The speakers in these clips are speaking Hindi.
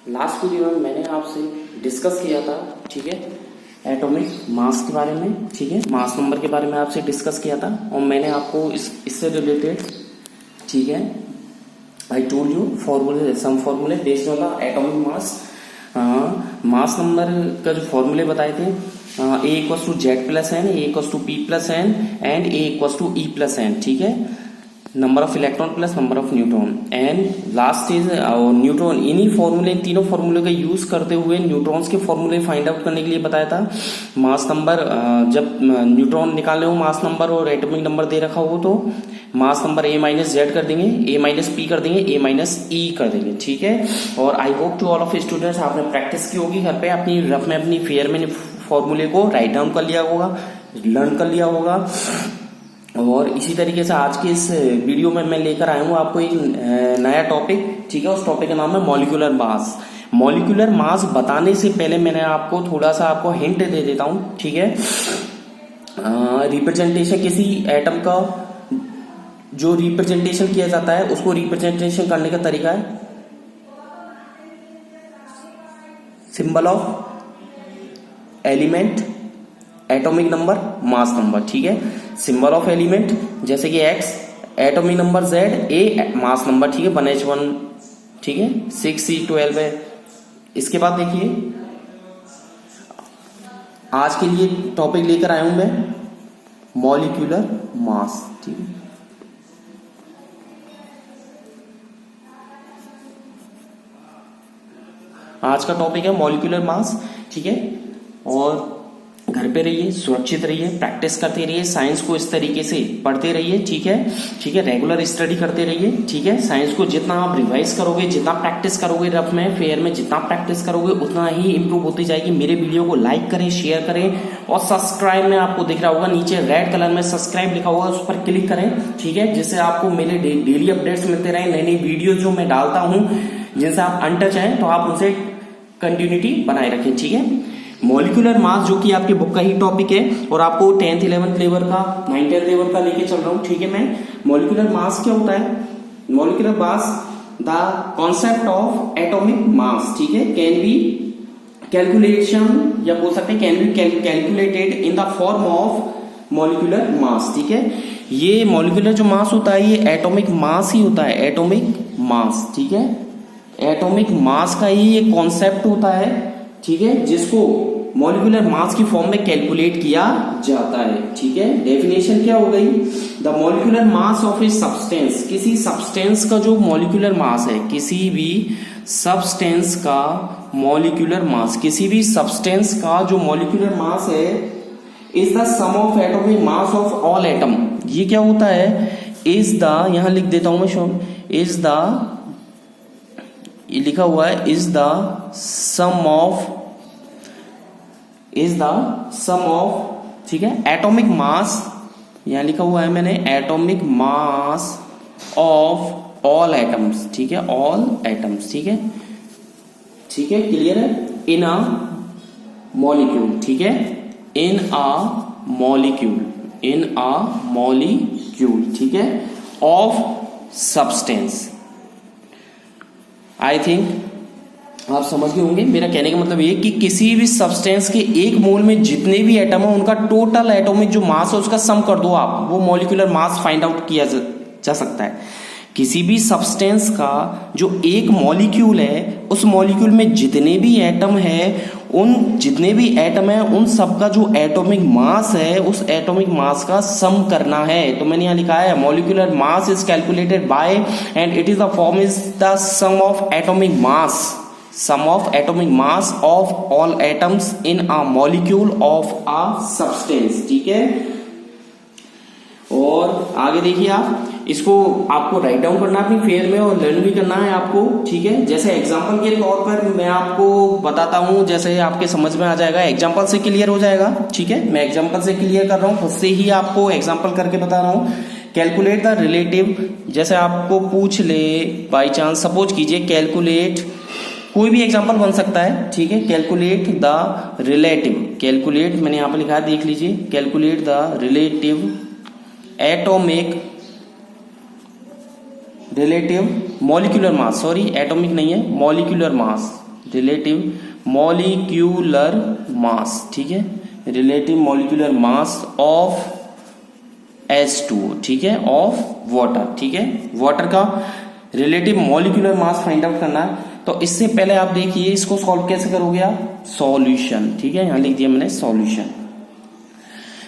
लास्ट वीडियो में मैंने आपसे डिस्कस किया था, ठीक है, एटॉमिक मास के बारे में, ठीक है, मास नंबर के बारे में आपसे डिस्कस किया था। और मैंने आपको इससे रिलेटेड, ठीक है, आई टोल्ड यू फॉर्मूले, सम फॉर्मूले based on the atomic mass. Mass number का जो फॉर्मूले बताए थे, A equals to Z plus N, A equals to P plus N and A equals to E plus N, ठीक है, number of electron plus number of neutron and last is neutron. इन्हीं फॉर्मूले, तीनों फॉर्मूले का यूज करते हुए न्यूट्रॉन्स के फॉर्मूले फाइंड आउट करने के लिए बताया था। मास नंबर, जब न्यूट्रॉन निकालने हो मास नंबर और एटॉमिक नंबर दे रखा हो तो mass number A minus Z कर देंगे, ए माइनस पी कर देंगे, ए माइनस ई कर देंगे, ठीक है। और I hope to all of students, आपने प्रैक्टिस की होगी घर पे, अपनी रफ में अपनी फेयर में फॉर्मूले को राइट डाउन कर लिया होगा, लर्न कर लिया होगा। और इसी तरीके से आज के इस वीडियो में मैं लेकर आया हूँ आपको एक नया टॉपिक, ठीक है। उस टॉपिक का नाम है मॉलिक्यूलर मास। मॉलिक्यूलर मास बताने से पहले मैंने आपको थोड़ा सा आपको हिंट दे देता हूँ, ठीक है। रिप्रेजेंटेशन, किसी एटम का जो रिप्रेजेंटेशन किया जाता है उसको रिप्रेजेंटेशन करने का तरीका है symbol of element, atomic number, mass number, ठीक है। सिंबल ऑफ एलिमेंट जैसे कि एक्स, एटॉमिक नंबर जेड, ए मास नंबर, ठीक है, 1h1, ठीक है, 6c12 है। इसके बाद देखिए आज के लिए टॉपिक लेकर आया हूं मैं मॉलिक्यूलर मास, ठीक है। आज का टॉपिक है मॉलिक्यूलर मास, ठीक है। और घर पे रहिए, सुरक्षित रहिए, प्रैक्टिस करते रहिए, साइंस को इस तरीके से पढ़ते रहिए, ठीक है, ठीक है, रेगुलर स्टडी करते रहिए, ठीक है। साइंस को जितना आप रिवाइज करोगे, जितना प्रैक्टिस करोगे, रफ में फेयर में जितना प्रैक्टिस करोगे उतना ही इंप्रूव होती जाएगी। मेरे वीडियो को लाइक करें, शेयर करें और सब्सक्राइब में आपको दिख रहा होगा नीचे रेड कलर में सब्सक्राइब लिखा होगा, उस पर क्लिक करें, ठीक है, जिससे आपको मेरे डेली अपडेट्स मिलते रहे, नई नई वीडियो जो मैं डालता हूं जिनसे आप अनटच हैं तो आप उनसे कंटिन्यूटी बनाए रखें, ठीक है। मॉलिक्यूलर मास जो कि आपकी बुक का ही टॉपिक है और आपको 10th 11th लेवल का, 9th लेवल का लेके चल रहा हूं, ठीक है। मैं मॉलिक्यूलर मास क्या होता है? Molecular mass the concept of atomic मास, ठीक है, कैन बी कैलकुलेशन या बोल सकते हैं can be calculated in the form of molecular mass, ठीक है। ये मॉलिक्यूलर जो मास होता है ये एटॉमिक मास ही होता है, एटॉमिक मास, ठीक है। एटॉमिक मास का ही एक कॉन्सेप्ट होता है, ठीक है, जिसको मॉलिक्यूलर मास की फॉर्म में कैलकुलेट किया जाता है, ठीक है। डेफिनेशन क्या हो गई? The molecular mass of a substance, किसी सब्सटेंस का जो मॉलिक्यूलर मास है, किसी भी सब्सटेंस का मॉलिक्यूलर मास, किसी भी सब्सटेंस का जो मॉलिक्यूलर मास है is the sum of atomic mass of all atom. ये क्या होता है? इज द, यहां लिख देता हूं मैं शॉर्ट, इज द, ये लिखा हुआ है is the sum of, is the sum of, ठीक है, एटॉमिक मास, यहां लिखा हुआ है मैंने atomic mass of all atoms, ठीक है, ऑल एटम्स, ठीक है, ठीक है, क्लियर है। इन अ मॉलिक्यूल, ठीक है, इन a molecule, in a molecule, ठीक है, ऑफ सब्सटेंस। आई थिंक आप समझ गए होंगे। मेरा कहने का मतलब ये कि किसी भी सब्सटेंस के एक मोल में जितने भी एटम है उनका टोटल एटॉमिक जो मास है उसका सम कर दो आप, वो मॉलिक्यूलर मास फाइंड आउट किया जा सकता है। किसी भी सब्सटेंस का जो एक मॉलिक्यूल है उस मॉलिक्यूल में जितने भी एटम है, उन जितने भी एटम है उन सबका जो एटॉमिक मास है उस एटॉमिक मास का सम करना है। तो मैंने यहाँ लिखा है molecular mass is calculated by and it is the form is the sum of atomic mass, sum of atomic mass of all atoms in a molecule of a substance, ठीक है। और आगे देखिए आप इसको आपको राइट डाउन करना है अपनी फेयर में और लर्न भी करना है आपको, ठीक है। जैसे एग्जांपल के तौर पर मैं आपको बताता हूं, जैसे आपके समझ में आ जाएगा, एग्जांपल से क्लियर हो जाएगा, ठीक है। मैं एग्जांपल से क्लियर कर रहा हूं, खुद से ही आपको एग्जांपल करके बता रहा हूं। कैलकुलेट द रिलेटिव, जैसे आपको पूछ ले बाई चांस, सपोज कीजिए कैलकुलेट, कोई भी एग्जांपल बन सकता है, ठीक है। कैलकुलेट द रिलेटिव, कैलकुलेट मैंने यहां पर लिखा है, देख लीजिए, calculate the relative atomic, relative molecular mass, sorry atomic नहीं है, मॉलिक्यूलर मास, रिलेटिव मॉलिक्यूलर मास, ठीक है, relative molecular mass of H2O, ठीक है, ऑफ वाटर, ठीक है, वाटर का relative molecular mass find out करना है। तो इससे पहले आप देखिए इसको सॉल्व कैसे करोगे आप, सॉल्यूशन, ठीक है, यहां लिख दिया मैंने सॉल्यूशन।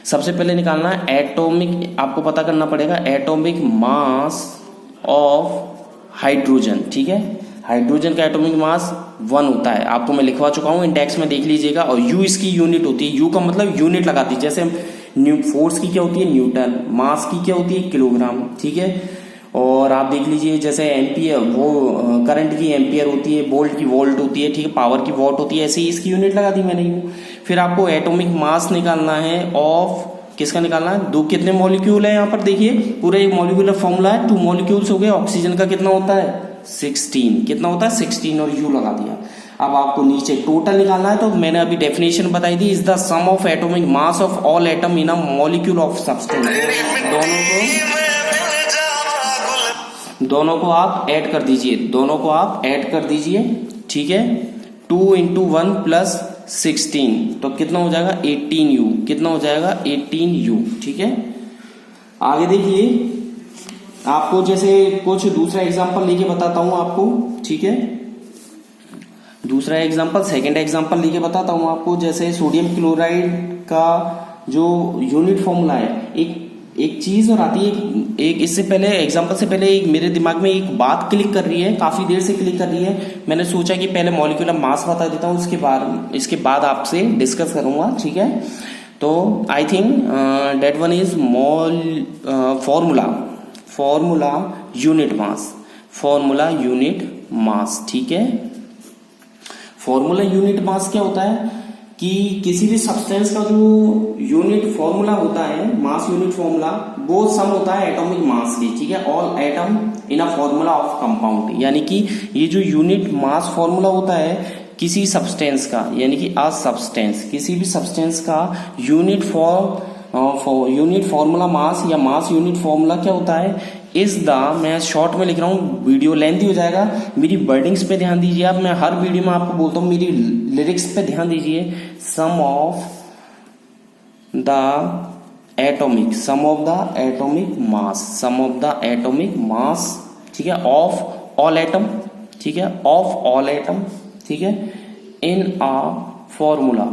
सबसे पहले निकालना है एटॉमिक, आपको पता करना पड़ेगा एटॉमिक मास ऑफ हाइड्रोजन, ठीक है, हाइड्रोजन का एटॉमिक मास 1 होता है, आपको मैं लिखवा चुका हूं, इंडेक्स में देख लीजिएगा। और यू इसकी यूनिट होती है, यू का मतलब यूनिट लगाती है, जैसे फोर्स की क्या होती है न्यूटन, मास की क्या होती है किलोग्राम, ठीक है। और आप देख लीजिए जैसे एम्पियर, वो करंट की एम्पियर होती है, वोल्ट की वोल्ट होती है, ठीक है, पावर की वॉट होती है, ऐसे ही इसकी यूनिट लगा दी मैंने यू। फिर आपको एटॉमिक मास निकालना है ऑफ, किसका निकालना है, दो कितने मॉलिक्यूल है यहाँ पर देखिए, पूरा एक मॉलिक्यूलर फॉर्मूला है, 2 मॉलिक्यूल्स हो गए। ऑक्सीजन का कितना होता है 16, कितना होता है 16 और यू लगा दिया। अब आपको नीचे टोटल निकालना है, तो मैंने अभी डेफिनेशन बताई थी, is the sum of atomic mass of all atom in a molecule of substance. दोनों को आप ऐड कर दीजिए, दोनों को आप ऐड कर दीजिए, ठीक है। 2 × 1 + 16 तो कितना हो जाएगा 18U, कितना हो जाएगा 18U, ठीक है। आगे देखिए आपको जैसे कुछ दूसरा एग्जांपल लेके बताता हूं आपको, ठीक है, दूसरा एग्जांपल, सेकंड एग्जांपल लेके बताता हूं आपको। जैसे सोडियम क्लोराइड का जो यूनिट फॉर्मूला है, एक चीज और आती है, एक इससे पहले एग्जांपल से पहले एक मेरे दिमाग में एक बात क्लिक कर रही है, काफी देर से क्लिक कर रही है। मैंने सोचा कि पहले मॉलिक्यूलर मास बता देता हूँ, इसके बाद आपसे डिस्कस करूंगा, ठीक है। तो I think that one is formula unit mass, formula unit mass, ठीक है। फॉर्मूला यूनिट मास क्या होता है कि किसी भी सब्सटेंस का जो यूनिट फॉर्मूला होता है, मास यूनिट फॉर्मूला, वो सम होता है एटॉमिक मास की, ठीक है, all atom in a formula of compound. यानी कि ये जो यूनिट मास फॉर्मूला होता है किसी सब्सटेंस का, यानी कि अ सब्सटेंस, किसी भी सब्सटेंस का यूनिट फॉर्मूला मास या मास यूनिट फॉर्मूला क्या होता है, इज द, मैं शॉर्ट में लिख रहा हूँ, वीडियो लेंथी हो जाएगा, मेरी वर्डिंग्स पे ध्यान दीजिए आप, मैं हर वीडियो में आपको बोलता हूँ मेरी लिरिक्स पे ध्यान दीजिए। सम ऑफ द एटॉमिक मास, ठीक है, ऑफ ऑल एटम, ठीक है, ऑफ ऑल एटम, ठीक है, इन अ फॉर्मूला,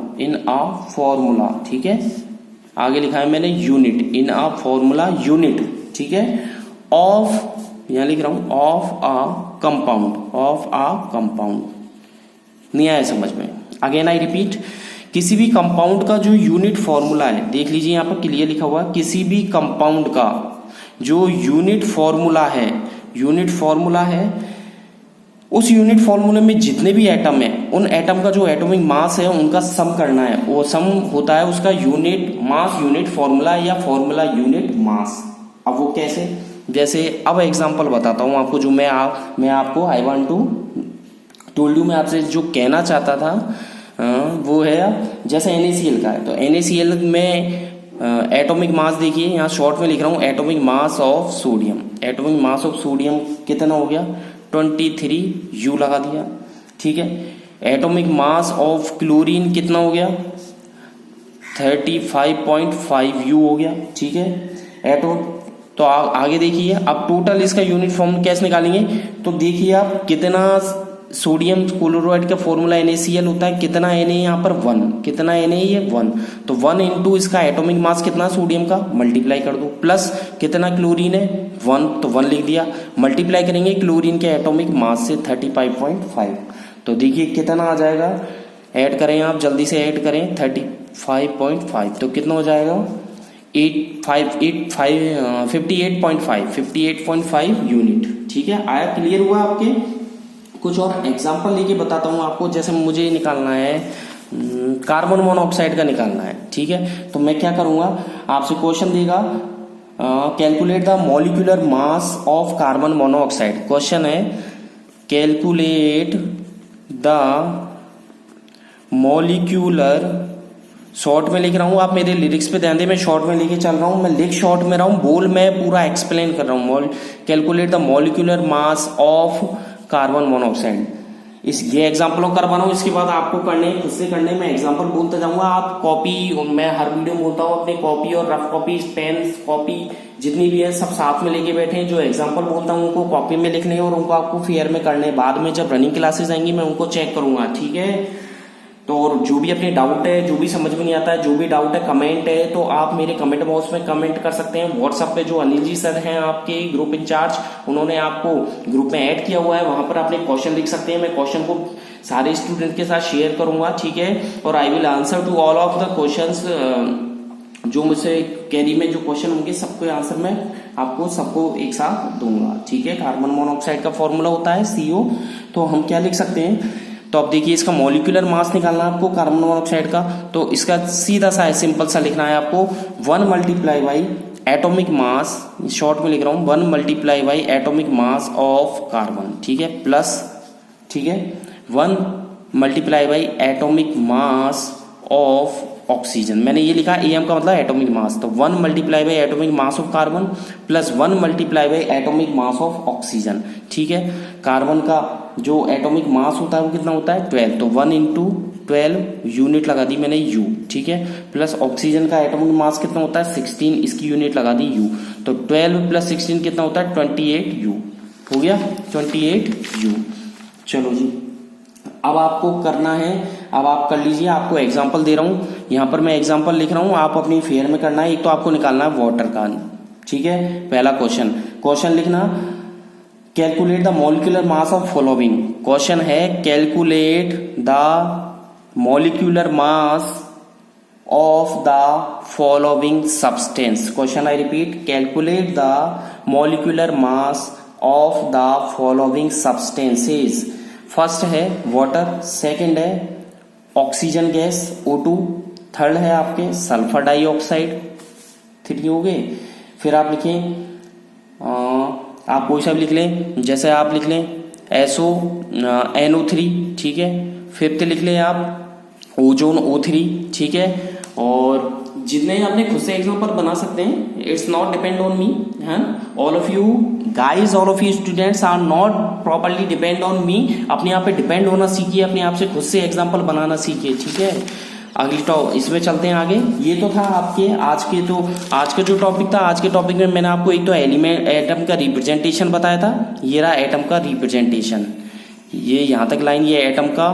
ठीक है। आगे लिखा है मैंने unit, in a formula unit, ठीक है, ऑफ, यहां लिख रहा हूं ऑफ अ कंपाउंड, नहीं आया समझ में। अगेन आई रिपीट, किसी भी कंपाउंड का जो यूनिट फॉर्मूला है, देख लीजिए यहां पर क्लियर लिखा हुआ है, किसी भी कंपाउंड का जो यूनिट फॉर्मूला है, उस यूनिट फॉर्मूले में जितने भी एटम है, उन एटम का जो एटॉमिक मास है उनका सम करना है, वो सम होता है उसका यूनिट फॉर्मूला या फॉर्मूला यूनिट मास। अब वो कैसे, जैसे अब एग्जांपल बताता हूं आपको, जो मैं आपको I want to told you, मैं आपसे जो कहना चाहता था वो है, जैसे NaCl का है, तो NaCl में एटॉमिक मास देखिए, यहाँ शॉर्ट में लिख रहा हूँ एटॉमिक मास ऑफ सोडियम कितना हो गया 23U लगा दिया, ठीक है। एटॉमिक मास ऑफ क्लोरीन कितना हो गया 35.5U हो गया, ठीक है। तो आगे देखिए, अब टोटल इसका यूनिट फॉर्म कैसे निकालेंगे, तो देखिए आप कितना सोडियम क्लोराइड का फॉर्मूला NaCl होता है, कितना Na यहाँ पर 1, कितना Na ये 1, तो 1 × इसका एटॉमिक मास कितना सोडियम का, मल्टीप्लाई कर दो, प्लस कितना क्लोरीन है 1, तो 1 लिख दिया, मल्टीप्लाई करेंगे क्लोरीन के एटॉमिक मास से 35.5, तो देखिए कितना आ जाएगा, ऐड करें आप जल्दी से ऐड करें 35.5, तो कितना हो जाएगा 58.5 यूनिट, ठीक है। आया, क्लियर हुआ आपके। कुछ और एग्जांपल लेके बताता हूं आपको, जैसे मुझे निकालना है कार्बन मोनोऑक्साइड का निकालना है, ठीक है। तो मैं क्या करूंगा, आपसे क्वेश्चन देगा calculate the molecular mass of carbon monoxide, question है कैलकुलेट द मॉलिक्यूलर, शॉर्ट में लिख रहा हूं, आप मेरे लिरिक्स पे ध्यान दें, मैं शॉर्ट में लेके चल रहा हूं, मैं लिख शॉर्ट में रहा हूं, बोल मैं पूरा एक्सप्लेन कर रहा हूं। Calculate the molecular mass of carbon monoxide, ये एग्जाम्पलों कर बनाऊं, इसके बाद आपको करने खुद से करने में एग्जाम्पल बोलते जाऊंगा। आप कॉपी, मैं हर वीडियो में बोलता हूँ अपनी कॉपी और रफ कॉपी, पेन, कॉपी जितनी भी है सब साथ में लेके बैठे हैं। जो एग्जाम्पल बोलता हूँ उनको कॉपी में लिखने हैं और उनको आपको फेयर में करने। बाद में जब रनिंग क्लासेस आएंगी मैं उनको चेक करूंगा, ठीक है। तो और जो भी अपनी डाउट है, जो भी समझ में नहीं आता है, जो भी डाउट है, कमेंट है तो आप मेरे कमेंट बॉक्स में कमेंट कर सकते हैं। व्हाट्सएप पे जो अनिल जी सर हैं आपके ग्रुप इंचार्ज, उन्होंने आपको ग्रुप में ऐड किया हुआ है, वहां पर अपने क्वेश्चन लिख सकते हैं। मैं क्वेश्चन को सारे स्टूडेंट के साथ शेयर करूंगा, ठीक है। और I will answer to all of the questions, जो मुझसे कैरी में जो क्वेश्चन होंगे सबको आंसर मैं आपको सबको एक साथ दूंगा, ठीक है। कार्बन मोनोऑक्साइड का फॉर्मूला होता है CO, तो हम क्या लिख सकते हैं, तो अब देखिए इसका मॉलिक्यूलर मास निकालना है आपको कार्बन मोनोऑक्साइड का। तो इसका सीधा सा है, सिंपल सा लिखना है आपको 1 multiply by atomic mass, short में लिख रहा हूं 1 multiply by atomic mass of carbon, ठीक है, प्लस, ठीक है, 1 multiply by atomic mass of oxygen. मैंने ये लिखा AM का मतलब एटॉमिक मास, तो 1 multiply by atomic mass of carbon plus 1 multiply by atomic mass of oxygen, ठीक है। कार्बन का जो एटॉमिक मास होता है वो कितना होता है 12, तो 1 इंटू 12 यूनिट लगा दी मैंने U, ठीक है, प्लस ऑक्सीजन का एटॉमिक मास कितना होता है 16, इसकी यूनिट लगा दी U, तो 12 प्लस 16 कितना होता है 28U, हो गया 28U। चलो जी, अब आपको करना है, अब आप कर लीजिए, आपको एग्जाम्पल दे रहा हूं, यहां पर मैं एग्जाम्पल लिख रहा हूं, आप अपनी फेयर में करना है। एक तो आपको निकालना है वाटर का, ठीक है। पहला क्वेश्चन लिखना, calculate the molecular mass of following. Question है calculate the molecular mass of the following substance. Question I repeat, calculate the molecular mass of the following substances. First है वाटर, सेकंड है ऑक्सीजन गैस O2, थर्ड है आपके सल्फर डाइऑक्साइड, 3 हो गए। फिर आप लिखें, आप कोई सा भी लिख लें, जैसे आप लिख लें NO3, ठीक है। फिफ्थ लिख लें आप ओजोन O3, ठीक है। और जितने आपने खुद से एग्जाम्पल बना सकते हैं, it's not depend on me, है all of you guys, all of you students are not properly depend on me. अपने आप पे डिपेंड होना सीखिए, अपने आप से खुद से एग्जाम्पल बनाना सीखिए, ठीक है। अगली इसमें चलते हैं आगे। ये तो था आपके आज का जो टॉपिक था। आज के टॉपिक में मैंने आपको एक तो एटम का रिप्रेजेंटेशन बताया था, ये रहा एटम का रिप्रेजेंटेशन, ये यहां तक लाइन, ये एटम का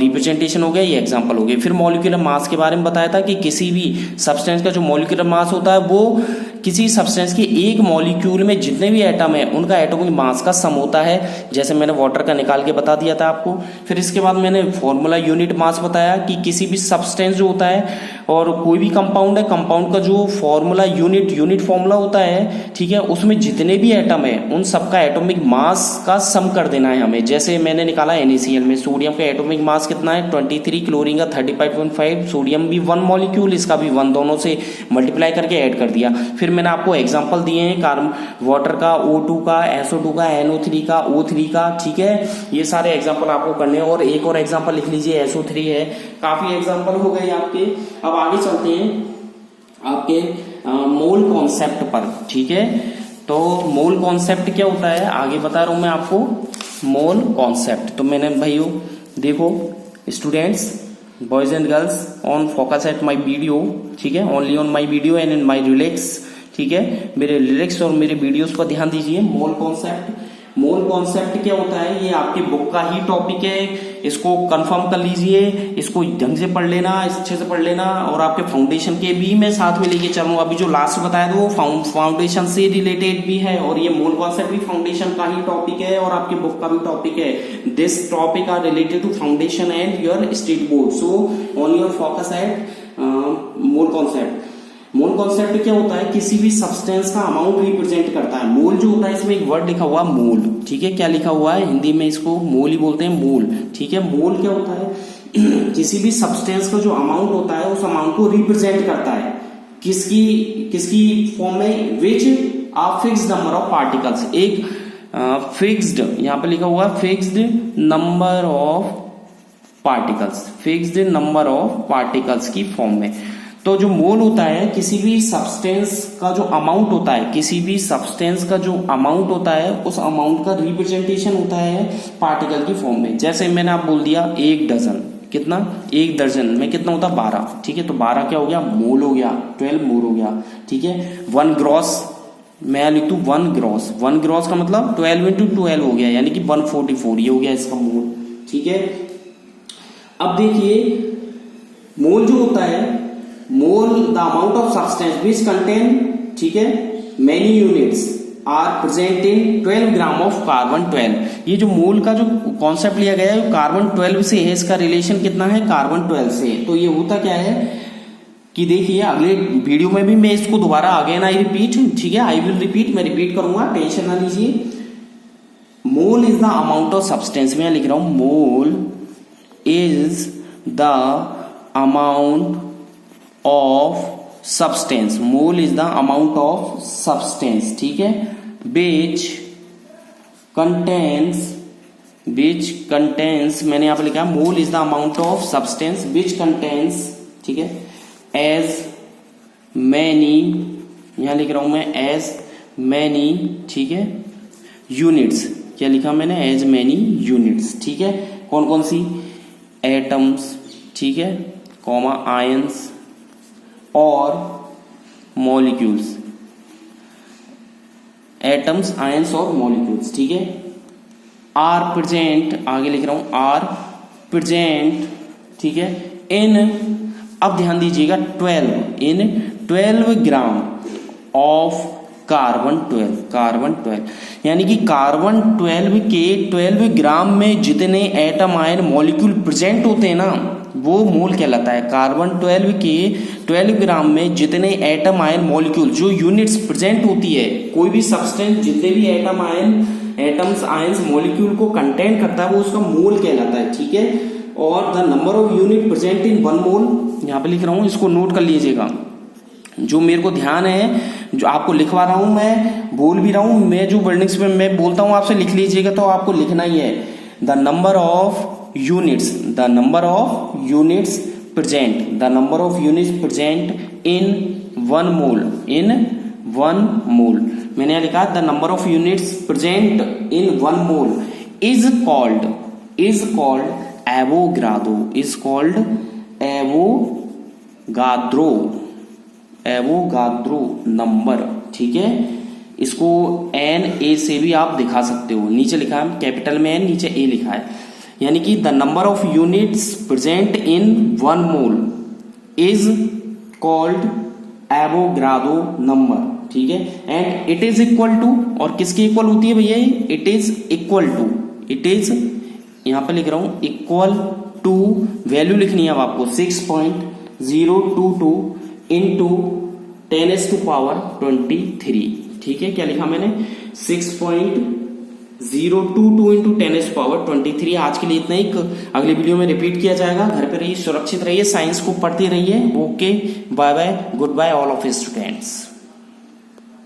रिप्रेजेंटेशन हो गया, ये एग्जांपल हो गया। फिर मॉलिक्यूलर मास के बारे में बताया था कि किसी भी सब्सटेंस का जो मॉलिक्यूलर मास होता है वो किसी सब्सटेंस के एक मॉलिक्यूल में जितने भी एटम है उनका एटॉमिक मास का सम होता है, जैसे मैंने वाटर का निकाल के बता दिया था आपको। फिर इसके बाद मैंने फॉर्मूला यूनिट मास बताया कि किसी भी सब्सटेंस जो होता है और कोई भी कंपाउंड है, कंपाउंड का जो फॉर्मूला यूनिट फॉर्मूला होता है, ठीक है, उसमें जितने भी एटम है उन सबका एटॉमिक मास का सम कर देना है हमें। जैसे मैंने निकाला NaCl में सोडियम का एटॉमिक मास कितना है 23, क्लोरीन का 35.5, सोडियम भी 1 मॉलिक्यूल, इसका भी 1, दोनों से मल्टीप्लाई करके ऐड कर दिया। फिर मैंने आपको एग्जांपल दिए हैं कार्बन वाटर का, O2 का, SO2 का, NO3 का, O3 का, ठीक है। ये सारे एग्जांपल आपको करने हैं। और एक और एग्जांपल लिख लीजिए SO3 है। काफी एग्जांपल हो गए आपके। अब आगे चलते हैं आपके मोल कॉन्सेप्ट पर, ठीक है। तो मोल कॉन्सेप्ट क्या होता है आगे बता रहा हूं मैं आपको, मोल कॉन्सेप्ट। तो मैंने भाइयों देखो students, boys and girls, on focus at my video, ठीक है, only on my video and in my relax, ठीक है। मेरे लिरिक्स और मेरे वीडियोस पर ध्यान दीजिए। मोल कॉन्सेप्ट क्या होता है, ये आपकी बुक का ही टॉपिक है, इसको कंफर्म कर लीजिए, इसको ढंग से पढ़ लेना, अच्छे से पढ़ लेना। और आपके फाउंडेशन के भी मैं साथ में लेके चलूंगा। अभी जो लास्ट बताया था वो फाउंडेशन से रिलेटेड भी है, और ये मोल कॉन्सेप्ट भी फाउंडेशन का ही टॉपिक है और आपकी बुक का भी टॉपिक है। This topic are related to foundation and your state board, so on your focus at mole concept. Mole concept क्या होता है, किसी भी सब्सटेंस का अमाउंट रिप्रेजेंट करता है। मोल जो होता है, इसमें एक वर्ड लिखा हुआ मोल, ठीक है, क्या लिखा हुआ है हिंदी में, इसको मोल ही बोलते हैं, मोल, ठीक है। मोल क्या होता है, किसी भी सब्सटेंस का जो अमाउंट होता है उस अमाउंट को रिप्रेजेंट करता है। किसकी फॉर्म में, विच आ फिक्स्ड नंबर ऑफ पार्टिकल्स, एक फिक्स्ड, यहां पर लिखा हुआ fixed number of particles, fixed number of particles की फॉर्म में। तो जो मोल होता है किसी भी सब्सटेंस का जो अमाउंट होता है, किसी भी सब्सटेंस का जो अमाउंट होता है उस अमाउंट का रिप्रेजेंटेशन होता है पार्टिकल की फॉर्म में। जैसे मैंने आप बोल दिया 1 दर्जन, कितना, 1 दर्जन में कितना होता है 12, ठीक है, तो 12 क्या हो गया, मोल हो गया, 12 मोल हो गया, ठीक है। 1 ग्रॉस, मैं लिख दूं 1 ग्रॉस, 1 ग्रॉस का मतलब 12 इंटू 12 हो गया, यानी कि 144, ये हो गया इसका मोल, ठीक है। अब देखिए मोल जो होता है, mole the amount of substance which contain, ठीक है, many units are present in 12 gram of carbon 12। ये जो मोल का जो कॉन्सेप्ट लिया गया है कार्बन 12 से है, इसका रिलेशन कितना है, कार्बन 12 से। तो ये होता क्या है कि देखिए अगले वीडियो में भी मैं इसको दोबारा अगेन आई रिपीट, ठीक है, आई विल रिपीट, मैं रिपीट करूंगा, टेंशन ना लीजिए। Mole is the amount of substance, मैं लिख रहा हूं mole is the amount of substance, mole is the amount of substance, ठीक है, which contains, मैंने यहां पर लिखा mole is the amount of substance which contains, ठीक है, as many, यहां लिख रहा हूं मैं as many, ठीक है, यूनिट्स, क्या लिखा मैंने, as many यूनिट्स, ठीक है, कौन कौन सी, एटम्स, ठीक है, कॉमा आयंस और मॉलिक्यूल्स, एटम्स, आयंस और मॉलिक्यूल्स, ठीक है, आर प्रेजेंट, आगे लिख रहा हूं आर प्रेजेंट, ठीक है, इन, अब ध्यान दीजिएगा 12 ग्राम ऑफ कार्बन 12, यानी कि कार्बन 12 के 12 ग्राम में जितने एटम आयन मॉलिक्यूल प्रेजेंट होते हैं ना वो मोल कहलाता है। कार्बन 12 के 12 ग्राम में जितने एटम आयन मॉलिक्यूल, जो यूनिट्स प्रेजेंट होती है, कोई भी सब्सटेंस जितने भी atom ion, atoms ions molecule को कंटेन करता है वो उसका मोल कहलाता है, ठीक है। और the number of unit present in 1 मोल, यहां पे लिख रहा हूं, इसको नोट कर लीजिएगा, जो मेरे को ध्यान है, जो आपको लिखवा रहा हूं, मैं बोल भी रहा हूं, मैं जो वर्डिंग्स में मैं बोलता हूं आपसे लिख लीजिएगा, तो आपको लिखना ही है the number of units, the number of units present, the number of units present in 1 मोल, इन 1 मोल, मैंने यहां लिखा the number of units present in 1 mole is called Avogadro, is called Avogadro number, ठीक है। इसको NA से भी आप दिखा सकते हो, नीचे लिखा है कैपिटल में N, नीचे A लिखा है, यानी कि the number of units present in 1 mole is called Avogadro number, ठीक है। And it is equal to, और किसके इक्वल होती है भैया, it is equal to, it is, यहां पर लिख रहा हूं इक्वल टू, वैल्यू लिखनी है अब आपको 6.022 इंटू 10⁻23, ठीक है। क्या लिखा मैंने, 6.022 इंटू 10⁻23। आज के लिए इतना ही, अगले वीडियो में रिपीट किया जाएगा। घर पे रहिए, सुरक्षित रहिए, साइंस को पढ़ते रहिए। Okay, bye bye, goodbye all of students.